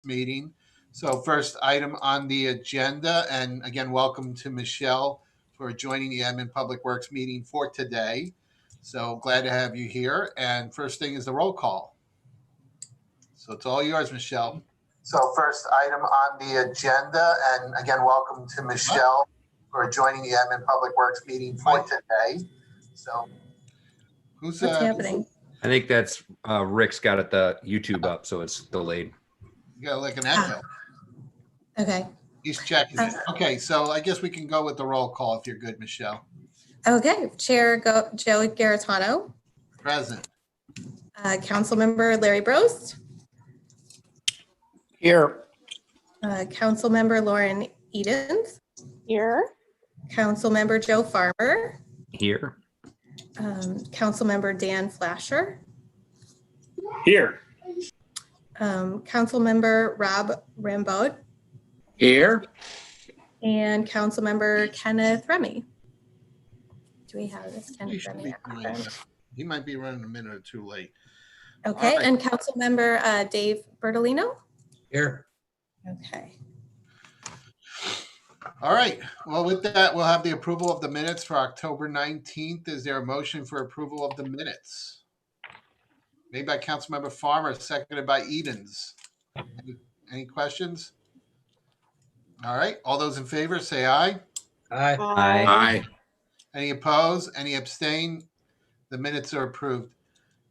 meeting. So first item on the agenda, and again, welcome to Michelle for joining the Admin Public Works meeting for today. So glad to have you here. And first thing is the roll call. So it's all yours, Michelle. So first item on the agenda, and again, welcome to Michelle for joining the Admin Public Works meeting for today. So what's happening? I think that's Rick's got it the YouTube up, so it's delayed. You got like an echo. Okay. He's checking it. Okay, so I guess we can go with the roll call if you're good, Michelle. Okay. Chair Joe Garitano. Present. Councilmember Larry Brost. Here. Councilmember Lauren Edens. Here. Councilmember Joe Farmer. Here. Councilmember Dan Flasher. Here. Councilmember Rob Rambaud. Here. And Councilmember Kenneth Remy. Do we have this Kenneth Remy? He might be running a minute or two late. Okay, right. and Councilmember Dave Bertolino. Here. Okay. All right. Well, with that, we'll have the approval of the minutes for October 19th. Is there a motion for approval of the minutes? Made by Councilmember Farmer, seconded by Edens. Any questions? All right. All those in favor say aye. Aye. Aye. Any opposed? Any abstain? The minutes are approved.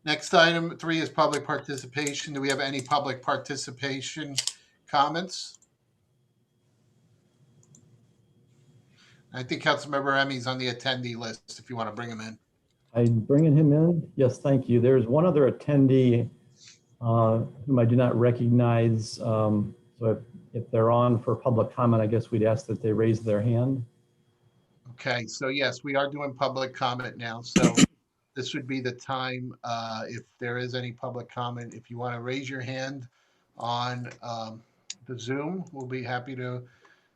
Next item 3 is public participation. Do we have any public participation comments? I think Councilmember Remy's on the attendee list if you want to bring him in. I'm bringing him in. Yes, thank you. There's one other attendee whom I do not recognize. So if they're on for public comment, I guess we'd ask that they raise their hand. Okay, so yes, we are doing public comment now. So this would be the time if there is any public comment. If you want to raise your hand on the Zoom, we'll be happy to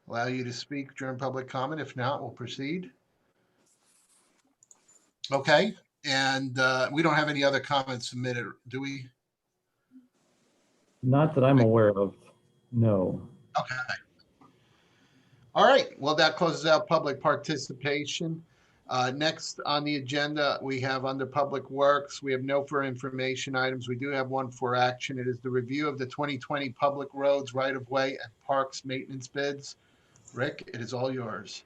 allow you to speak during public comment. If not, we'll proceed. Okay, and we don't have any other comments submitted, do we? Not that I'm aware of, no. Okay. All right, well, that closes out public participation. Next on the agenda, we have under Public Works, we have no for information items. We do have one for action. It is the review of the 2020 public roads, right-of-way, and parks maintenance bids. Rick, it is all yours.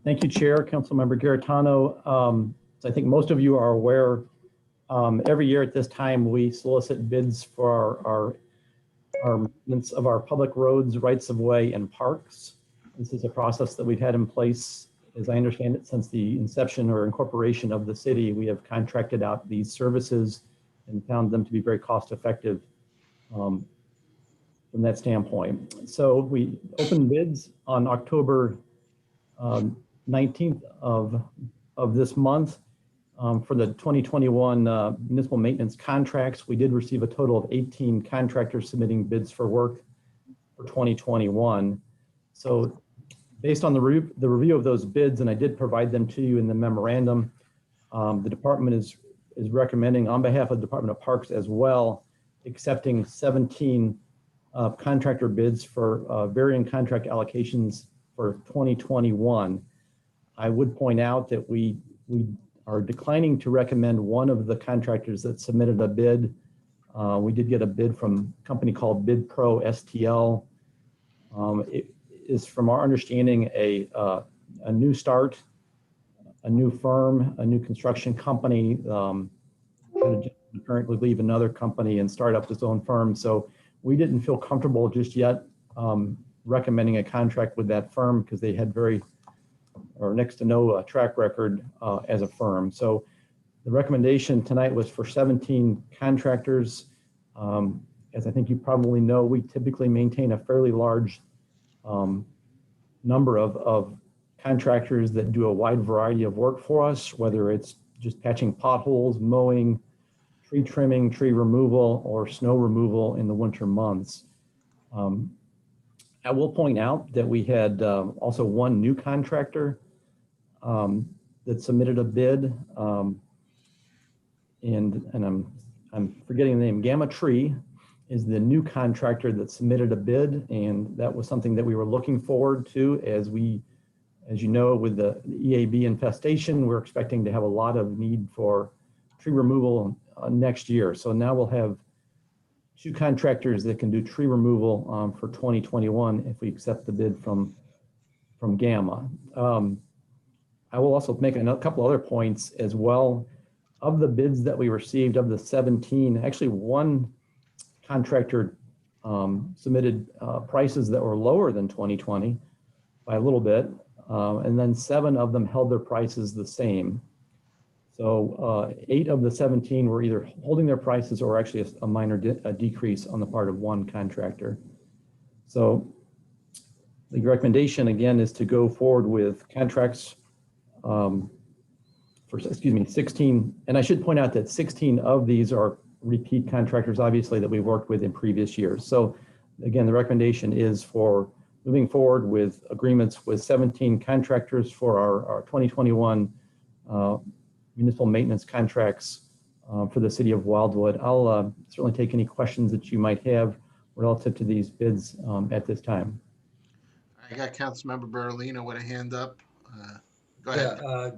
Thank you, Chair. Councilmember Garitano. So I think most of you are aware, every year at this time, we solicit bids for our maintenance of our public roads, rights of way, and parks. This is a process that we've had in place, as I understand it, since the inception or incorporation of the city. We have contracted out these services and found them to be very cost effective from that standpoint. So we opened bids on October 19th of this month for the 2021 municipal maintenance contracts. We did receive a total of 18 contractors submitting bids for work for 2021. So based on the review of those bids, and I did provide them to you in the memorandum, the department is recommending, on behalf of the Department of Parks as well, accepting 17 contractor bids for varying contract allocations for 2021. I would point out that we are declining to recommend one of the contractors that submitted a bid. We did get a bid from a company called Bid Pro STL. It is, from our understanding, a new start, a new firm, a new construction company, currently leave another company and start up his own firm. So we didn't feel comfortable just yet recommending a contract with that firm because they had very, or next to no track record as a firm. So the recommendation tonight was for 17 contractors. As I think you probably know, we typically maintain a fairly large number of contractors that do a wide variety of work for us, whether it's just patching potholes, mowing, tree trimming, tree removal, or snow removal in the winter months. I will point out that we had also one new contractor that submitted a bid, and I'm forgetting the name, Gamma Tree. is the new contractor that submitted a bid, and that was something that we were looking forward to as you know, with the EAB infestation, we're expecting to have a lot of need for tree removal next year. So now we'll have 2 contractors that can do tree removal for 2021 if we accept the bid from Gamma. I will also make a couple other points as well. Of the bids that we received, of the 17, actually one contractor submitted prices that were lower than 2020 by a little bit, and then 7 of them held their prices the same. So 8 of the 17 were either holding their prices or actually a minor decrease on the part of one contractor. So the recommendation again is to go forward with contracts for 16, and I should point out that 16 of these are repeat contractors, obviously, that we've worked with in previous years. So again, the recommendation is for moving forward with agreements with 17 contractors for our 2021 municipal maintenance contracts for the city of Wildwood. I'll certainly take any questions that you might have relative to these bids at this time. I got Councilmember Bertolino with a hand up. Go ahead. Yeah,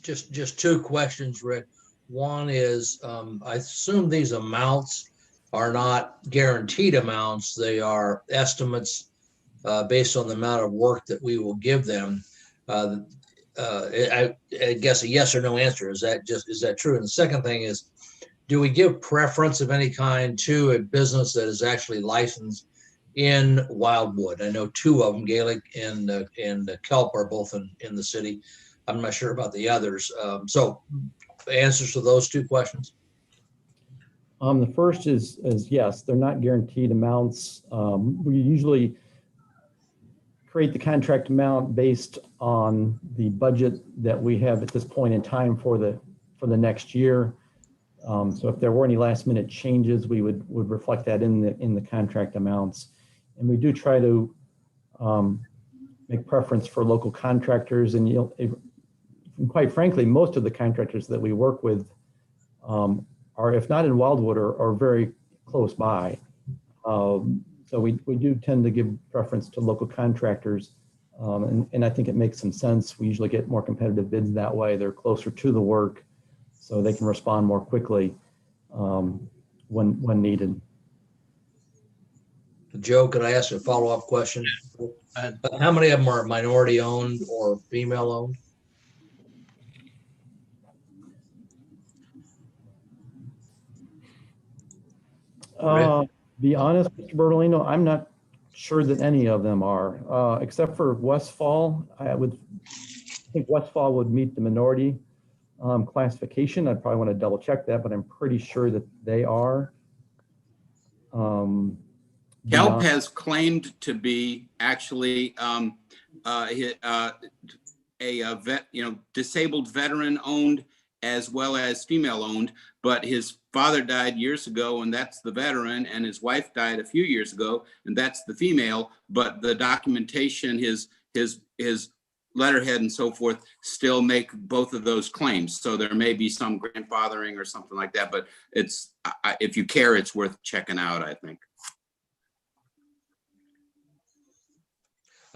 just 2 questions, Rick. One is, I assume these amounts are not guaranteed amounts. They are estimates based on the amount of work that we will give them. I guess a yes or no answer. Is that true? And the second thing is, do we give preference of any kind to a business that is actually licensed in Wildwood? I know 2 of them, Gaelic and Kelp, are both in the city. I'm not sure about the others. So answers to those 2 questions. The first is yes, they're not guaranteed amounts. We usually create the contract amount based on the budget that we have at this point in time for the next year. So if there were any last minute changes, we would reflect that in the contract amounts. And we do try to make preference for local contractors, and quite frankly, most of the contractors that we work with are, if not in Wildwood, are very close by. So we do tend to give preference to local contractors, and I think it makes some sense. We usually get more competitive bids that way. They're closer to the work, so they can respond more quickly when needed. Joe, could I ask a follow-up question? How many of them are minority owned or female owned? Be honest, Mr. Bertolino, I'm not sure that any of them are, except for Westfall. I think Westfall would meet the minority classification. I'd probably want to double check that, but I'm pretty sure that they are. Kelp has claimed to be actually disabled veteran owned as well as female owned, but his father died years ago and that's the veteran, and his wife died a few years ago and that's the female, but the documentation, his letterhead and so forth still make both of those claims. So there may be some grandfathering or something like that, but it's, if you care, it's worth checking out, I think.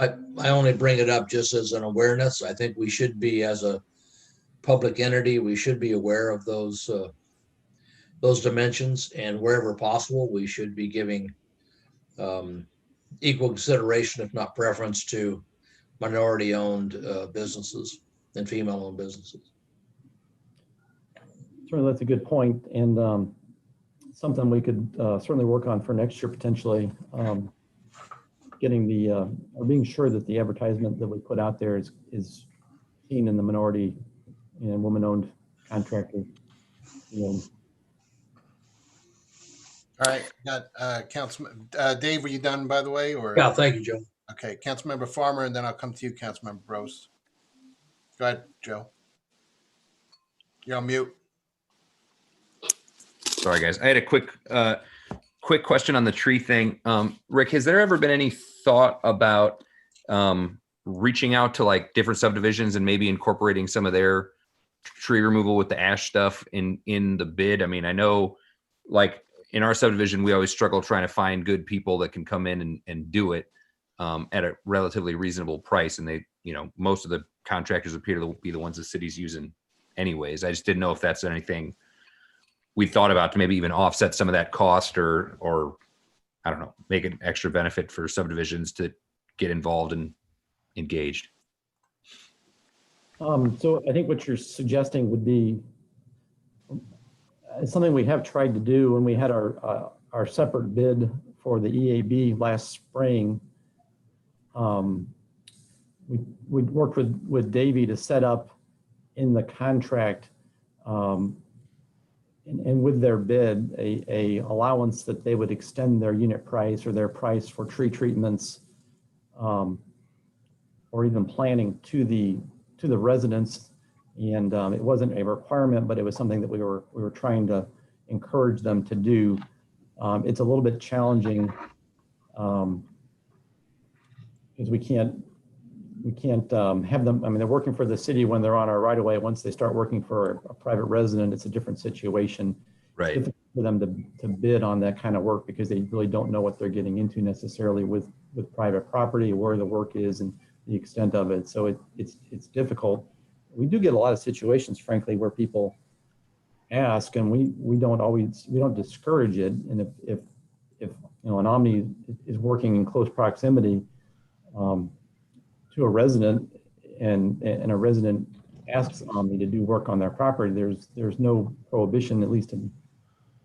I only bring it up just as an awareness. I think we should be, as a public entity, we should be aware of those dimensions, and wherever possible, we should be giving equal consideration, if not preference, to minority-owned businesses and female-owned businesses. Certainly, that's a good point, and something we could certainly work on for next year potentially. Getting or being sure that the advertisement that we put out there is seen in the minority and woman-owned contractor. All right, got Councilman Dave. Were you done, by the way? Or Yeah, thank you, Joe. okay, Councilmember Farmer, and then I'll come to you, Councilmember Bros. Go ahead, Joe. You're on mute. Sorry, guys. I had a quick question on the tree thing. Rick, has there ever been any thought about reaching out to like different subdivisions and maybe incorporating some of their tree removal with the ash stuff in the bid? I mean, I know like in our subdivision, we always struggle trying to find good people that can come in and do it at a relatively reasonable price. And they, most of the contractors appear to be the ones the city's using anyways. I just didn't know if that's anything we thought about to maybe even offset some of that cost or I don't know, make an extra benefit for subdivisions to get involved and engaged. So I think what you're suggesting would be something we have tried to do when we had our separate bid for the EAB last spring. We worked with Davey to set up in the contract and with their bid a allowance that they would extend their unit price or their price for tree treatments or even planning to the residents. And it wasn't a requirement, but it was something that we were trying to encourage them to do. It's a little bit challenging because we can't have them. I mean, they're working for the city when they're on our right of way. Once they start working for a private resident, it's a different situation. Right. It's difficult for them to bid on that kind of work because they really don't know what they're getting into necessarily with private property, where the work is and the extent of it. So it's difficult. We do get a lot of situations, frankly, where people ask, and we don't discourage it. And if an Omni is working in close proximity to a resident, and a resident asks Omni to do work on their property, there's no prohibition, at least in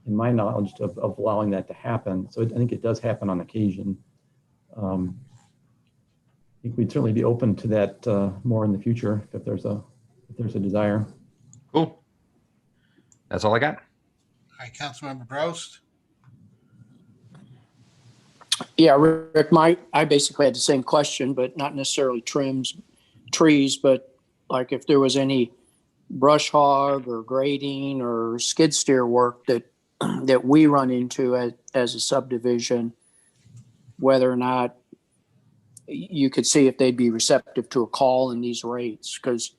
my knowledge, of allowing that to happen. So I think it does happen on occasion. I think we'd certainly be open to that more in the future if there's a desire. Cool. That's all I got. All right, Councilmember Brost. Yeah, Rick, I basically had the same question, but not necessarily trees, but like if there was any brush hog or grading or skid steer work that we run into as a subdivision, whether or not you could see if they'd be receptive to a call in these rates. Because,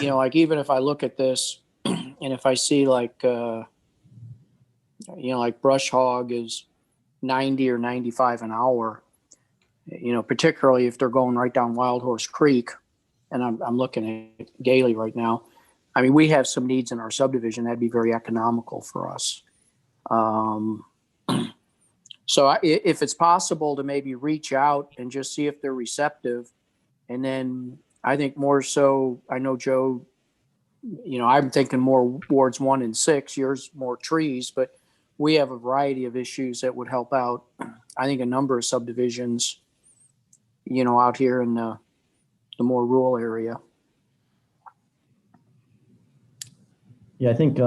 like even if I look at this and if I see like brush hog is 90 or 95 an hour, particularly if they're going right down Wild Horse Creek, and I'm looking at Gailey right now. I mean, we have some needs in our subdivision that'd be very economical for us. So if it's possible to maybe reach out and just see if they're receptive, and then I think more so, I know Joe, I'm thinking more wards 1 and 6, yours more trees, but we have a variety of issues that would help out, I think, a number of subdivisions, out here in the more rural area. Yeah, I think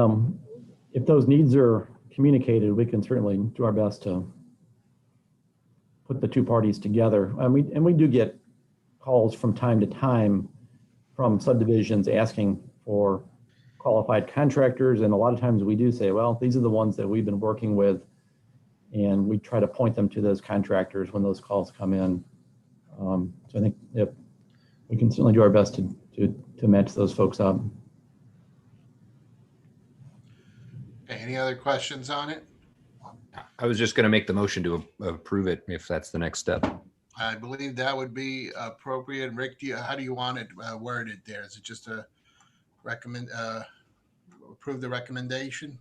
if those needs are communicated, we can certainly do our best to put the two parties together. And we do get calls from time to time from subdivisions asking for qualified contractors. And a lot of times we do say, well, these are the ones that we've been working with. And we try to point them to those contractors when those calls come in. So I think we can certainly do our best to match those folks up. Okay, any other questions on it? I was just going to make the motion to approve it if that's the next step. I believe that would be appropriate. Rick, how do you want it worded there? Is it just a approve the recommendation?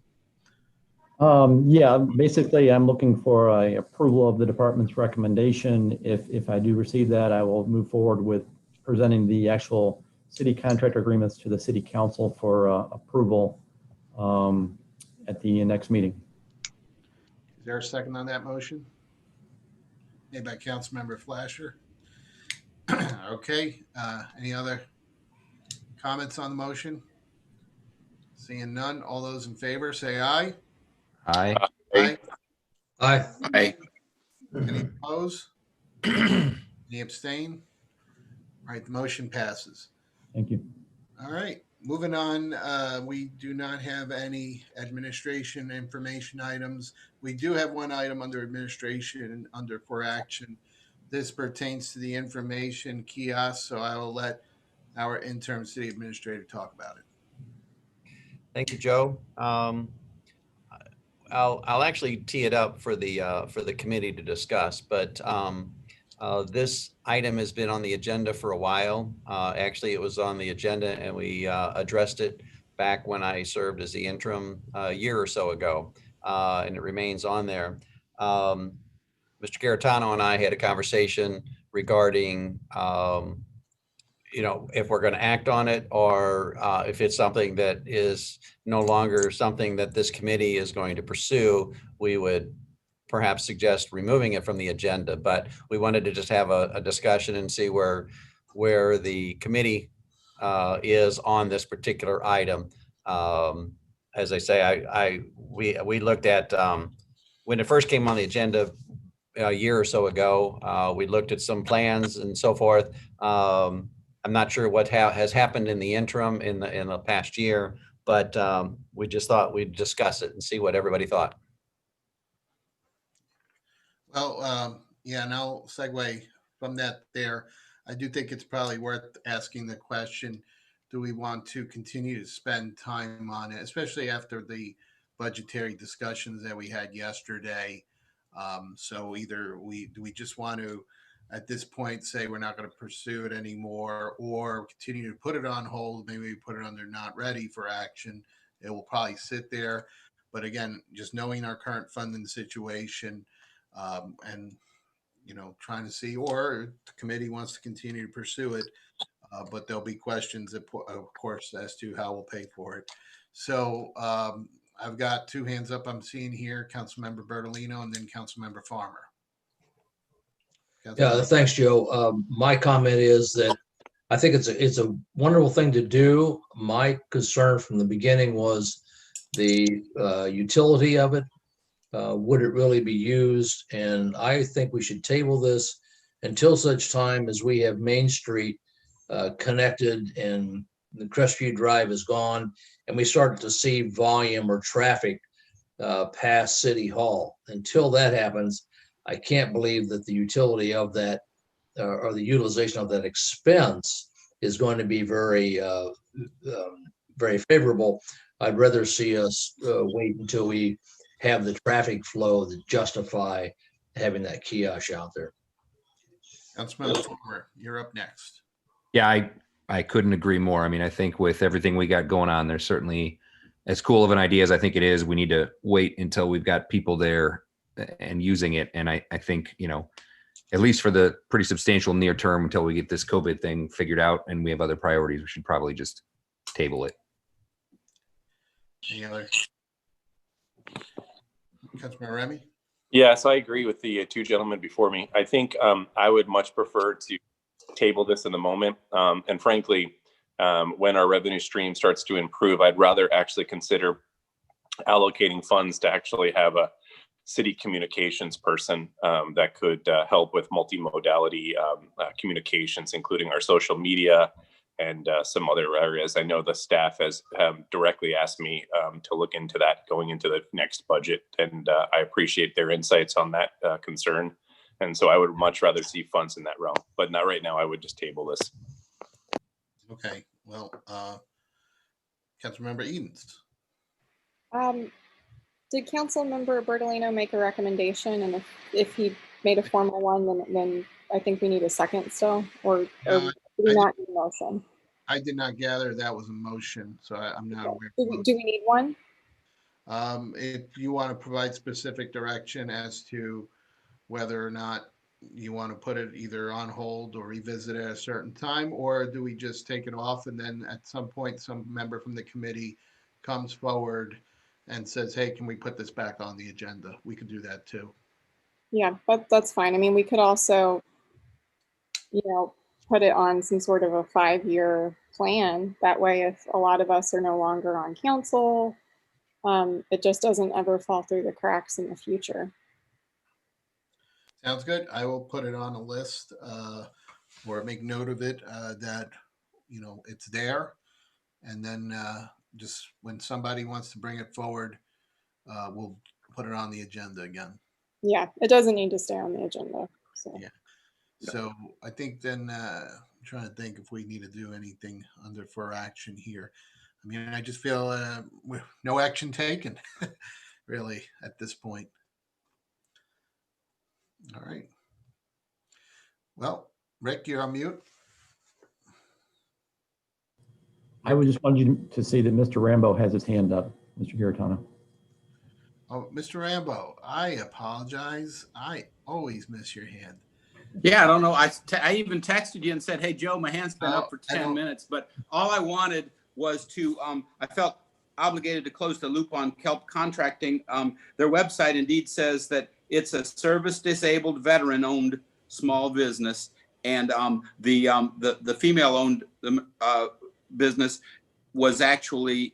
Yeah, basically I'm looking for a approval of the department's recommendation. If I do receive that, I will move forward with presenting the actual city contractor agreements to the city council for approval at the next meeting. Is there a second on that motion? Made by Councilmember Flasher. Okay, any other comments on the motion? Seeing none, all those in favor say aye. Aye. Aye. Aye. Aye. Any opposed? Any abstain? All right, the motion passes. Thank you. All right, moving on. We do not have any administration information items. We do have one item under administration under for action. This pertains to the information kiosk, so I will let our interim city administrator talk about it. Thank you, Joe. I'll actually tee it up for the committee to discuss, but this item has been on the agenda for a while. Actually, it was on the agenda and we addressed it back when I served as the interim a year or so ago, and it remains on there. Mr. Garitano and I had a conversation regarding if we're going to act on it, or if it's something that is no longer something that this committee is going to pursue, we would perhaps suggest removing it from the agenda. But we wanted to just have a discussion and see where the committee is on this particular item. As I say, we looked at when it first came on the agenda a year or so ago. We looked at some plans and so forth. I'm not sure what has happened in the interim in the past year, but we just thought we'd discuss it and see what everybody thought. Well, yeah, and I'll segue from that there. I do think it's probably worth asking the question, do we want to continue to spend time on it, especially after the budgetary discussions that we had yesterday? So either do we just want to, at this point, say we're not going to pursue it anymore, or continue to put it on hold? Maybe we put it under not ready for action. It will probably sit there. But again, just knowing our current funding situation, and trying to see, or the committee wants to continue to pursue it, but there'll be questions, of course, as to how we'll pay for it. So I've got two hands up I'm seeing here, Councilmember Bertolino and then Councilmember Farmer. Yeah, thanks, Joe. My comment is that I think it's a wonderful thing to do. My concern from the beginning was the utility of it. Would it really be used? And I think we should table this until such time as we have Main Street connected and the Crestview Drive is gone, and we start to see volume or traffic past City Hall. Until that happens, I can't believe that the utility of that or the utilization of that expense is going to be very favorable. I'd rather see us wait until we have the traffic flow that justify having that kiosk out there. Councilmember Farmer, you're up next. Yeah, I couldn't agree more. I mean, I think with everything we got going on, there's certainly, as cool of an idea as I think it is, we need to wait until we've got people there and using it. And I think, at least for the pretty substantial near term, until we get this COVID thing figured out and we have other priorities, we should probably just table it. Any other? Councilmember Remy? Yes, I agree with the two gentlemen before me. I think I would much prefer to table this in the moment. And frankly, when our revenue stream starts to improve, I'd rather actually consider allocating funds to actually have a city communications person that could help with multimodality communications, including our social media and some other areas. I know the staff has directly asked me to look into that going into the next budget, and I appreciate their insights on that concern. And so I would much rather see funds in that realm, but not right now. I would just table this. Okay, well, Councilmember Edens. Did Councilmember Bertolino make a recommendation? And if he made a formal one, then I think we need a second still, or do we not need a motion? I did not gather that was a motion, so I'm not aware. Do we need one? If you want to provide specific direction as to whether or not you want to put it either on hold or revisit it at a certain time, or do we just take it off and then at some point some member from the committee comes forward and says, hey, can we put this back on the agenda? We could do that too. Yeah, but that's fine. I mean, we could also, put it on some sort of a 5-year plan. That way, if a lot of us are no longer on council, it just doesn't ever fall through the cracks in the future. Sounds good. I will put it on a list or make note of it that, it's there. And then just when somebody wants to bring it forward, we'll put it on the agenda again. Yeah, it doesn't need to stay on the agenda. So. Yeah. So I think then I'm trying to think if we need to do anything for action here. I mean, I just feel no action taken, really, at this point. All right. Well, Rick, you're on mute. I would just want you to say that Mr. Rambo has his hand up, Mr. Garitano. Oh, Mr. Rambo, I apologize. I always miss your hand. Yeah, I don't know. I even texted you and said, "Hey, Joe, my hand's been up for I 10 don't- minutes." But all I wanted was to, I felt obligated to close the loop on Kelp Contracting. Their website indeed says that it's a service-disabled veteran-owned small business, and the female-owned business was actually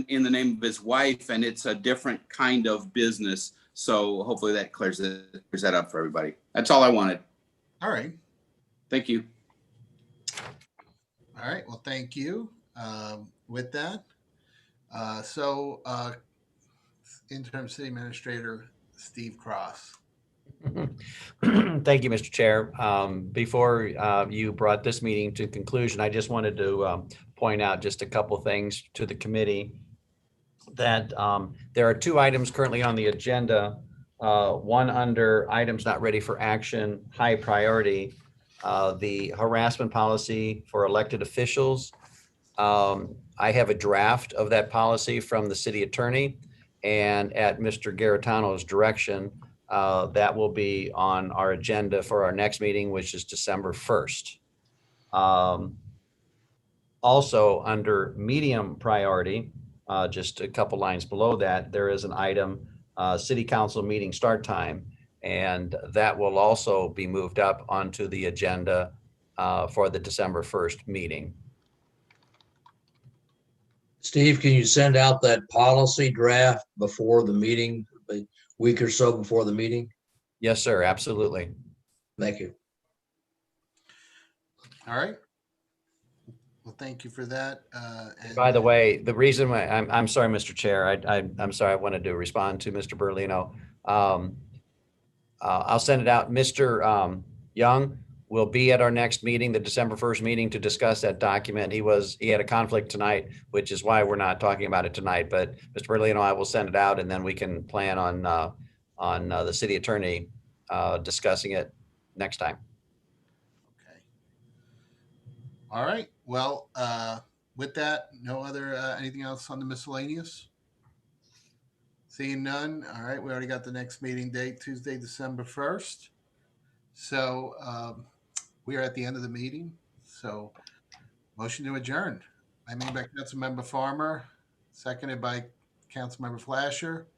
in the name of his wife, and it's a different kind of business. So hopefully that clears that up for everybody. That's all I wanted. All right. Thank you. All right. Well, thank you. With that, Interim City Administrator Steve Cross. Thank you, Mr. Chair. Before you brought this meeting to conclusion, I just wanted to point out just a couple things to the committee that there are 2 items currently on the agenda. One under items not ready for action, high priority, the harassment policy for elected officials. I have a draft of that policy from the city attorney, and at Mr. Garitano's direction, that will be on our agenda for our next meeting, which is December 1st. Also, under medium priority, just a couple lines below that, there is an item, city council meeting start time, and that will also be moved up onto the agenda for the December 1st meeting. Steve, can you send out that policy draft before the meeting, a week or so before the meeting? Yes, sir, absolutely. Thank you. All right. Well, thank you for that. And By the way, the reason why I'm sorry, Mr. Chair, I'm sorry, I wanted to respond to Mr. Berlino. I'll send it out. Mr. Young will be at our next meeting, the December 1st meeting, to discuss that document. He had a conflict tonight, which is why we're not talking about it tonight. But Mr. Berlino, I will send it out, and then we can plan on the city attorney discussing it next time. okay. All right. Well, with that, no other anything else on the miscellaneous? Seeing none. All right. We already got the next meeting date, Tuesday, December 1st. So we are at the end of the meeting. So motion to adjourn. I mean, by Councilmember Farmer, seconded by Councilmember Flasher.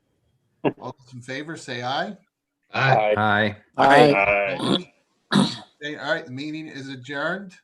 All those in favor, say aye. Aye. Aye. Aye. Aye. Opposed? Okay, all right, the meeting is adjourned.